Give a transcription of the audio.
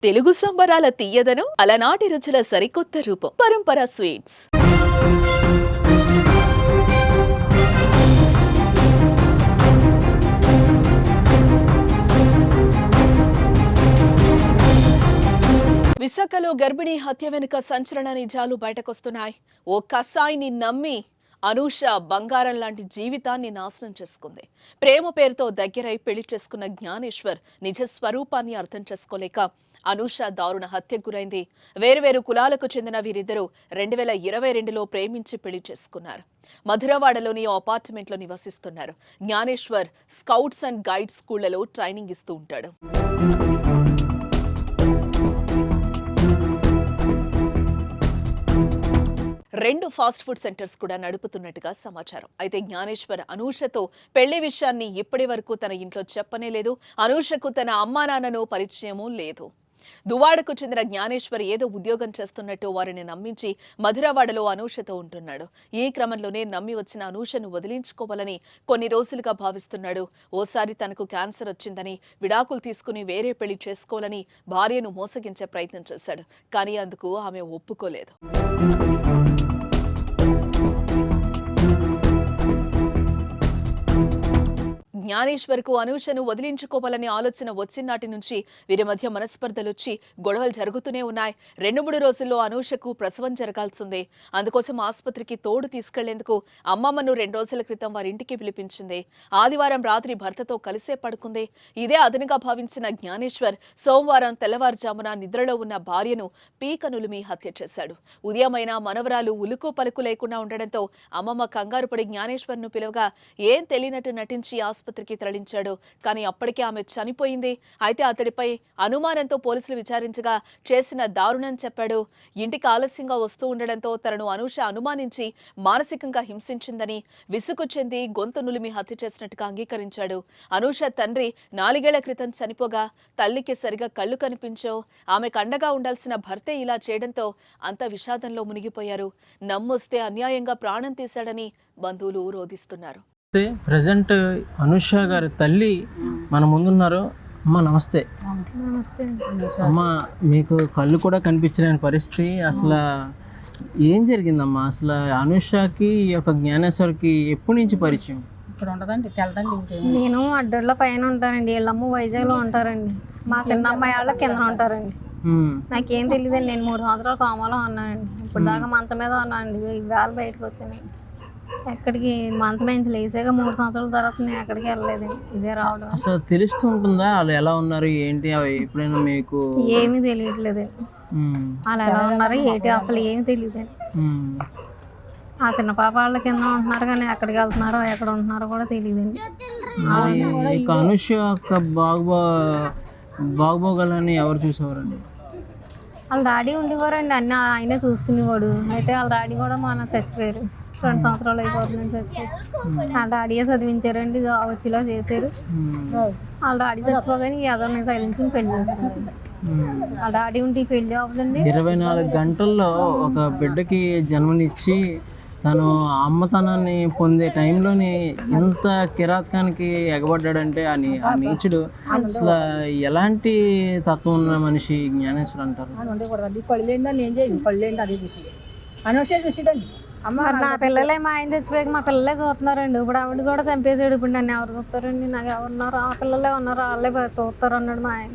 తెలుగు సంబరాల తీయదనం అలనాటి రుచుల సరికొత్త రూపం పరంపర స్వీట్స్. విశాఖలో గర్భిణీ హత్య వెనుక సంచలన నిజాలు బయటకొస్తున్నాయి. ఓ కసాయిని నమ్మి అనూష బంగారం లాంటి జీవితాన్ని నాశనం చేసుకుంది. ప్రేమ పేరుతో దగ్గరై పెళ్లి చేసుకున్న జ్ఞానేశ్వర్ నిజ స్వరూపాన్ని అర్థం చేసుకోలేక అనూష దారుణ హత్యకు గురైంది. వేరువేరు కులాలకు చెందిన వీరిద్దరూ 2022లో ప్రేమించి పెళ్లి చేసుకున్నారు. మధురవాడలోని అపార్ట్మెంట్లో నివసిస్తున్నారు. జ్ఞానేశ్వర్ స్కౌట్స్ అండ్ గైడ్స్ స్కూళ్లలో ట్రైనింగ్ ఇస్తూ ఉంటాడు. రెండు ఫాస్ట్ ఫుడ్ సెంటర్స్ కూడా నడుపుతున్నట్టుగా సమాచారం. అయితే జ్ఞానేశ్వర్ అనూషతో పెళ్లి విషయాన్ని ఇప్పటి వరకు తన ఇంట్లో చెప్పనే లేదు. అనూషకు తన అమ్మా నాన్నను పరిచయమూ లేదు. దువాడకు చెందిన జ్ఞానేశ్వర్ ఏదో ఉద్యోగం చేస్తున్నట్టు వారిని నమ్మించి మధురవాడలో అనూషతో ఉంటున్నాడు. ఈ క్రమంలోనే నమ్మి వచ్చిన అనూషను వదిలించుకోవాలని కొన్ని రోజులుగా భావిస్తున్నాడు. ఓసారి తనకు క్యాన్సర్ వచ్చిందని విడాకులు తీసుకుని వేరే పెళ్లి చేసుకోవాలని భార్యను మోసగించే ప్రయత్నం చేశాడు. కానీ అందుకు ఆమె ఒప్పుకోలేదు. జ్ఞానేశ్వర్కు అనూషను వదిలించుకోవాలనే ఆలోచన వచ్చినాటి నుంచి వీరి మధ్య మనస్పర్ధలొచ్చి గొడవలు జరుగుతూనే ఉన్నాయి. 2-3 రోజుల్లో అనూషకు ప్రసవం జరగాల్సిందే. అందుకోసం ఆసుపత్రికి తోడు తీసుకెళ్లేందుకు అమ్మమ్మను 2 రోజుల క్రితం వారింటికి పిలిపించింది. ఆదివారం రాత్రి భర్తతో కలిసే పడుకుంది. ఇదే అదనుగా భావించిన జ్ఞానేశ్వర్ సోమవారం తెల్లవారుజామున నిద్రలో ఉన్న భార్యను పీకనులిమి హత్య చేశాడు. ఉదయమైనా మనవరాలు ఉలుకు పలుకు లేకుండా ఉండడంతో అమ్మమ్మ కంగారు పడి జ్ఞానేశ్వర్ను పిలవగా ఏం తెలియనట్టు నటించి ఆసుపత్రికి తరలించాడు. కానీ అప్పటికే ఆమె చనిపోయింది. అయితే అతడిపై అనుమానంతో పోలీసులు విచారించగా చేసిన దారుణం చెప్పాడు. ఇంటికి ఆలస్యంగా వస్తూ ఉండడంతో తనను అనూష అనుమానించి మానసికంగా హింసించిందని విసుగు చెంది గొంతు నులిమి హత్య చేసినట్టుగా అంగీకరించాడు. అనూష తండ్రి 4 ఏళ్ల క్రితం చనిపోగా తల్లికి సరిగా కళ్ళు కనిపించో ఆమెకు అండగా ఉండాల్సిన భర్తే ఇలా చేయడంతో అంత విషాదంలో మునిగిపోయారు. నమ్మొస్తే అన్యాయంగా ప్రాణం తీశాడని బంధువులు రోధిస్తున్నారు. ప్రజెంట్ అనూష గారి తల్లి మన ముందున్నారు. అమ్మ నమస్తే. అమ్మ మీకు కళ్ళు కూడా కనిపించలేని పరిస్థితి. అసలు ఏం జరిగిందమ్మా? అసలు అనూషకి ఈ యొక్క జ్ఞానేశ్వర్కి ఎప్పటి నుంచి పరిచయం? నేను అడ్డర్లో పైన ఉంటానండి. వీళ్ళమ్మ వైజాగ్లో ఉంటారండి. మా చిన్న అమ్మాయి వాళ్ళ కింద ఉంటారండి. నాకేం తెలియదండి. నేను 3 సంవత్సరాలు కోమాలో ఉన్నానండి. ఇప్పుడు దాకా మంచం మీద ఉన్నానండి. ఇవాళ బయటకు వచ్చానండి. ఎక్కడికి మంచం నుంచి లేసాక 3 సంవత్సరాల తర్వాత నేను ఎక్కడికి వెళ్ళలేదండి. ఇదే రావడం. అసలు తెలుస్తూ ఉంటుందా వాళ్ళు ఎలా ఉన్నారు ఏంటి? అవి ఎప్పుడైనా మీకు ఏమీ తెలియట్లేదండి. వాళ్ళు ఎలా ఉన్నారు ఏంటి అసలు ఏమి తెలియదండి. ఆ చిన్న పాప వాళ్ళ కింద ఉంటున్నారు కానీ ఎక్కడికి వెళ్తున్నారో ఎక్కడ ఉంటున్నారో కూడా తెలియదండి. అనూష యొక్క బాగోగాలని ఎవరు చూసేవారండి? వాళ్ళ డాడీ ఉండేవారండి. అన్నీ ఆయనే చూసుకునేవాడు. అయితే వాళ్ళ డాడీ కూడా మన చచ్చిపోయారు. 2 సంవత్సరాలు అయిపోతుందని చచ్చిపోయారు. వాళ్ళ డాడీయే చదివించారండి. వచ్చిలో చేశారు. వాళ్ళ డాడీ చచ్చిపోగానే ఎవరిని తగిలించుకుని పెళ్లి చేసుకున్నారు. వాళ్ళ డాడీ ఉంటే పెళ్లి అవుతుందండి. 24 గంటల్లో ఒక బిడ్డకి జన్మనిచ్చి తను అమ్మతనాన్ని పొందే టైంలోని ఎంత కిరాతకానికి ఎగబడ్డాడంటే ఆ నీచుడు అసలు ఎలాంటి తత్వం ఉన్న మనిషి జ్ఞానేశ్వర్ అంటారు. నా పిల్లలే మా ఆయన చచ్చిపోయాక మా పిల్లలే చూస్తున్నారండి. ఇప్పుడు ఆవిడ కూడా చంపేసాడు. ఇప్పుడు నన్ను ఎవరు చూస్తారండి? నాకు ఎవరున్నారు? ఆ పిల్లలే ఉన్నారు, వాళ్ళే చూస్తారు అన్నాడు మా ఆయన.